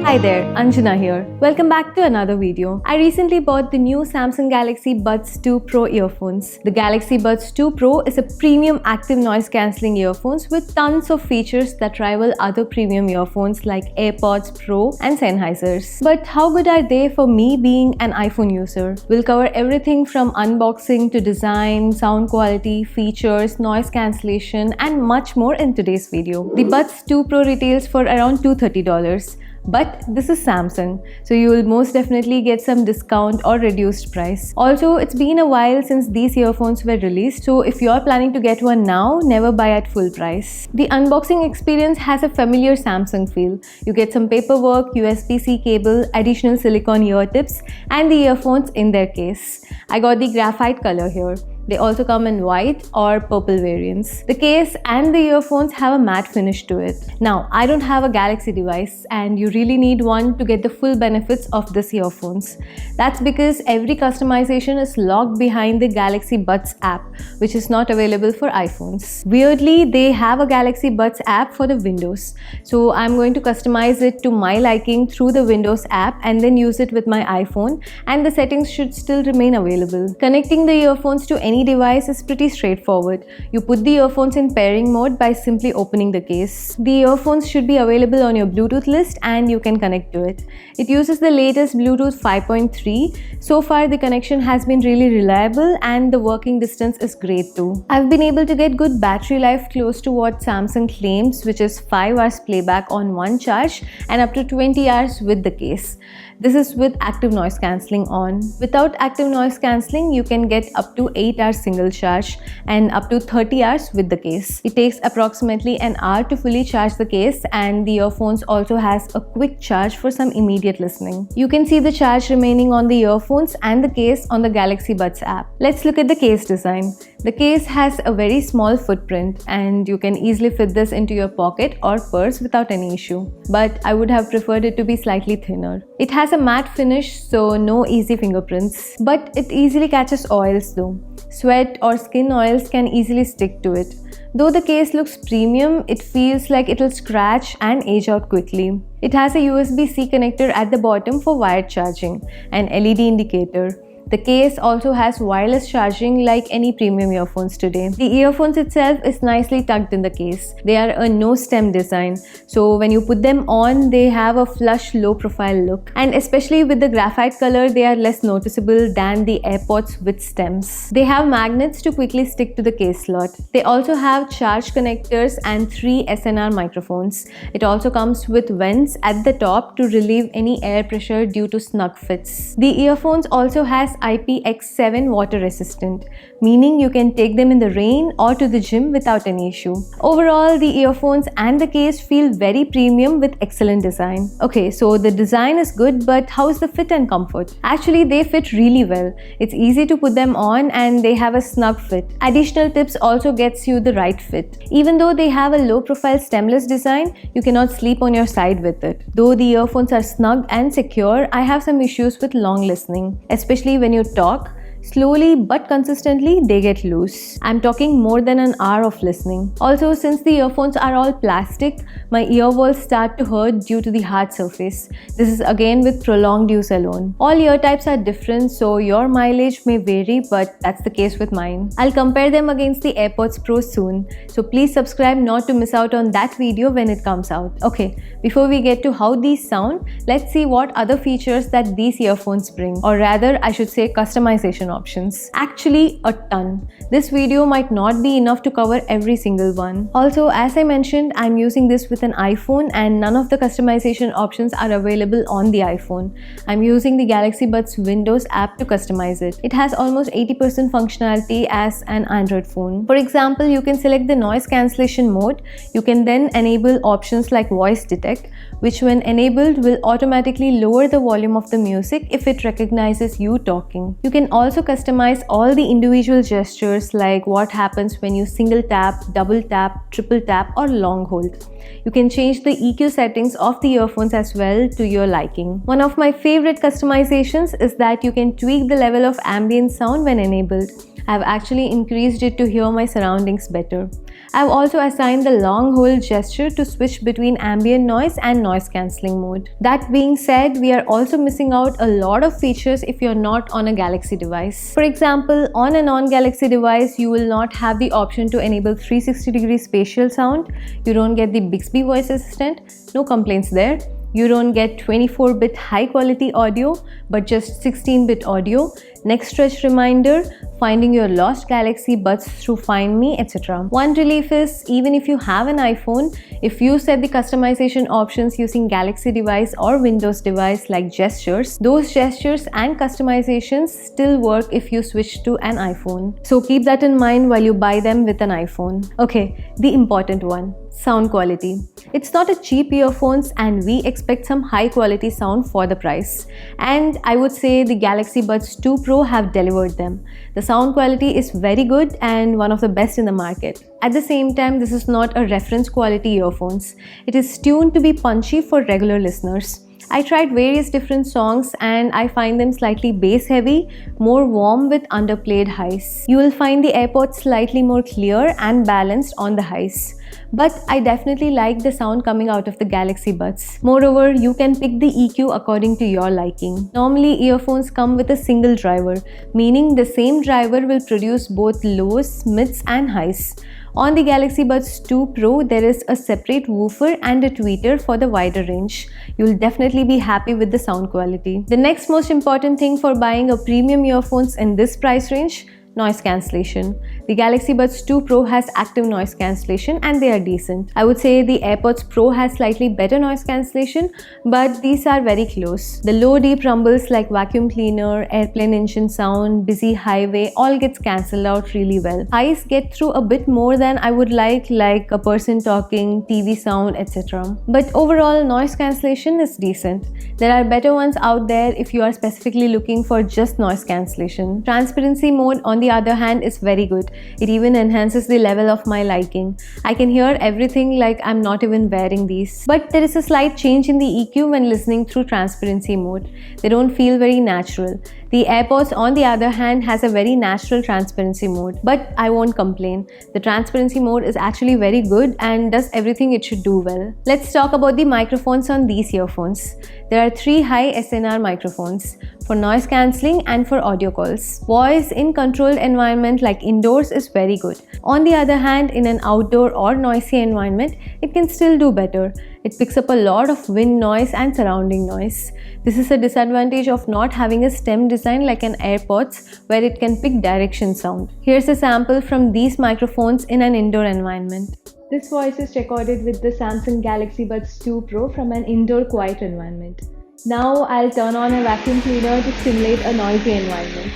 Hi there, Anjana here. Welcome back to another video. I recently bought the new Samsung Galaxy Buds 2 Pro earphones. The Galaxy Buds 2 Pro is a premium active noise cancelling earphones with tons of features that rival other premium earphones like AirPods Pro and Sennheiser's. But how good are they for me being an iPhone user? We'll cover everything from unboxing to design, sound quality, features, noise cancellation and much more in today's video. The Buds 2 Pro retails for around $230. But this is Samsung, so you will most definitely get some discount or reduced price. Also, it's been a while since these earphones were released, so if you're planning to get one now, never buy at full price. The unboxing experience has a familiar Samsung feel. You get some paperwork, USB-C cable, additional silicone ear tips, and the earphones in their case. I got the graphite color here. They also come in white or purple variants. The case and the earphones have a matte finish to it. Now, I don't have a Galaxy device and you really need one to get the full benefits of this earphones. That's because every customization is locked behind the Galaxy Buds app, which is not available for iPhones. Weirdly, they have a Galaxy Buds app for the Windows. So I'm going to customize it to my liking through the Windows app and then use it with my iPhone, and the settings should still remain available. Connecting the earphones to any device is pretty straightforward. You put the earphones in pairing mode by simply opening the case. The earphones should be available on your Bluetooth list and you can connect to it. It uses the latest Bluetooth 5.3. So far the connection has been really reliable and the working distance is great too. I've been able to get good battery life close to what Samsung claims, which is 5 hours playback on one charge and up to 20 hours with the case. This is with active noise cancelling on. Without active noise cancelling, you can get up to 8 hours single charge and up to 30 hours with the case. It takes approximately an hour to fully charge the case, and the earphones also has a quick charge for some immediate listening. You can see the charge remaining on the earphones and the case on the Galaxy Buds app. Let's look at the case design. The case has a very small footprint and you can easily fit this into your pocket or purse without any issue. But I would have preferred it to be slightly thinner. It has a matte finish, so no easy fingerprints. But it easily catches oils though. Sweat or skin oils can easily stick to it. Though the case looks premium, it feels like it'll scratch and age out quickly. It has a USB-C connector at the bottom for wired charging, an LED indicator. The case also has wireless charging like any premium earphones today. The earphones itself is nicely tucked in the case. They are a no-stem design, so when you put them on, they have a flush, low-profile look. And especially with the graphite color, they are less noticeable than the AirPods with stems. They have magnets to quickly stick to the case slot. They also have charge connectors and 3 SNR microphones. It also comes with vents at the top to relieve any air pressure due to snug fits. The earphones also has IPX7 water resistant, meaning you can take them in the rain or to the gym without any issue. Overall, the earphones and the case feel very premium with excellent design. Okay, so the design is good, but how is the fit and comfort? Actually, they fit really well. It's easy to put them on and they have a snug fit. Additional tips also gets you the right fit. Even though they have a low profile stemless design, you cannot sleep on your side with it. Though the earphones are snug and secure, I have some issues with long listening, especially when you talk. Slowly but consistently, they get loose. I'm talking more than an hour of listening. Also, since the earphones are all plastic, my ear walls start to hurt due to the hard surface. This is again with prolonged use alone. All ear types are different, so your mileage may vary, but that's the case with mine. I'll compare them against the AirPods Pro soon, so please subscribe not to miss out on that video when it comes out. Okay, before we get to how these sound, let's see what other features that these earphones bring, or rather I should say customization options. Actually, a ton. This video might not be enough to cover every single one. Also, as I mentioned, I'm using this with an iPhone and none of the customization options are available on the iPhone. I'm using the Galaxy Buds Windows app to customize it. It has almost 80% functionality as an Android phone. For example, you can select the noise cancellation mode. You can then enable options like voice detect, which when enabled will automatically lower the volume of the music if it recognizes you talking. You can also customize all the individual gestures like what happens when you single tap, double tap, triple tap or long hold. You can change the EQ settings of the earphones as well to your liking. One of my favorite customizations is that you can tweak the level of ambient sound when enabled. I've actually increased it to hear my surroundings better. I've also assigned the long hold gesture to switch between ambient noise and noise cancelling mode. That being said, we are also missing out a lot of features if you're not on a Galaxy device. For example, on a non-Galaxy device, you will not have the option to enable 360-degree spatial sound. You don't get the Bixby voice assistant. No complaints there. You don't get 24-bit high-quality audio, but just 16-bit audio, next stretch reminder, finding your lost Galaxy Buds through Find Me, etc. One relief is, even if you have an iPhone, if you set the customization options using Galaxy device or Windows device like gestures, those gestures and customizations still work if you switch to an iPhone. So keep that in mind while you buy them with an iPhone. Okay, the important one. Sound quality. It's not a cheap earphones and we expect some high quality sound for the price. And I would say the Galaxy Buds 2 Pro have delivered them. The sound quality is very good and one of the best in the market. At the same time, this is not a reference quality earphones. It is tuned to be punchy for regular listeners. I tried various different songs and I find them slightly bass heavy, more warm with underplayed highs. You will find the AirPods slightly more clear and balanced on the highs. But I definitely like the sound coming out of the Galaxy Buds. Moreover, you can pick the EQ according to your liking. Normally, earphones come with a single driver, meaning the same driver will produce both lows, mids and highs. On the Galaxy Buds 2 Pro, there is a separate woofer and a tweeter for the wider range. You'll definitely be happy with the sound quality. The next most important thing for buying a premium earphones in this price range, noise cancellation. The Galaxy Buds 2 Pro has active noise cancellation and they are decent. I would say the AirPods Pro has slightly better noise cancellation, but these are very close. The low deep rumbles like vacuum cleaner, airplane engine sound, busy highway all gets cancelled out really well. Highs get through a bit more than I would like a person talking, TV sound, etc. But overall, noise cancellation is decent. There are better ones out there if you are specifically looking for just noise cancellation. Transparency mode on the other hand is very good. It even enhances the level of my liking. I can hear everything like I'm not even wearing these. But there is a slight change in the EQ when listening through transparency mode. They don't feel very natural. The AirPods on the other hand has a very natural transparency mode, but I won't complain. The transparency mode is actually very good and does everything it should do well. Let's talk about the microphones on these earphones. There are 3 high SNR microphones for noise cancelling and for audio calls. Voice in controlled environment like indoors is very good. On the other hand, in an outdoor or noisy environment, it can still do better. It picks up a lot of wind noise and surrounding noise. This is a disadvantage of not having a stem design like an AirPods where it can pick direction sound. Here's a sample from these microphones in an indoor environment. This voice is recorded with the Samsung Galaxy Buds 2 Pro from an indoor quiet environment. Now I'll turn on a vacuum cleaner to simulate a noisy environment.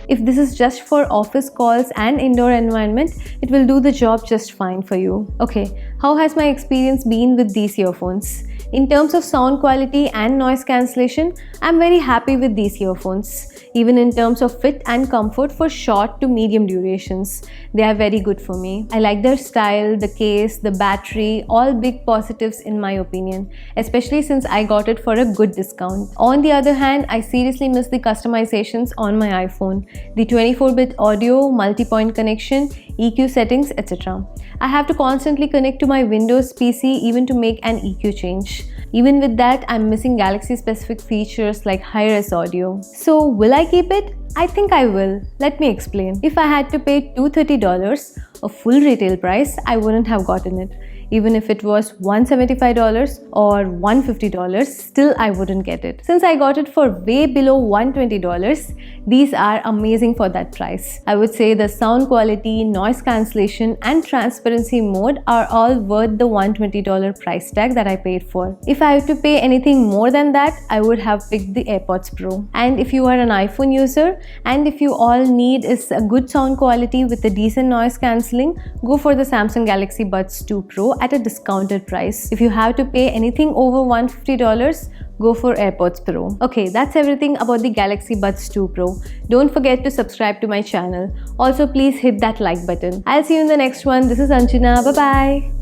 If this is just for office calls and indoor environment, it will do the job just fine for you. Okay, how has my experience been with these earphones? In terms of sound quality and noise cancellation, I'm very happy with these earphones. Even in terms of fit and comfort for short to medium durations, they are very good for me. I like their style, the case, the battery, all big positives in my opinion, especially since I got it for a good discount. On the other hand, I seriously miss the customizations on my iPhone. The 24-bit audio, multi-point connection, EQ settings, etc. I have to constantly connect to my Windows PC even to make an EQ change. Even with that, I'm missing Galaxy specific features like high-res audio. So will I keep it? I think I will. Let me explain. If I had to pay $230, a full retail price, I wouldn't have gotten it. Even if it was $175 or $150, still I wouldn't get it. Since I got it for way below $120, these are amazing for that price. I would say the sound quality, noise cancellation and transparency mode are all worth the $120 price tag that I paid for. If I have to pay anything more than that, I would have picked the AirPods Pro. And if you are an iPhone user and if you all need is a good sound quality with a decent noise cancelling, go for the Samsung Galaxy Buds 2 Pro at a discounted price. If you have to pay anything over $150, go for AirPods Pro. Okay, that's everything about the Galaxy Buds 2 Pro. Don't forget to subscribe to my channel. Also, please hit that like button. I'll see you in the next one. This is Anjana. Bye-bye.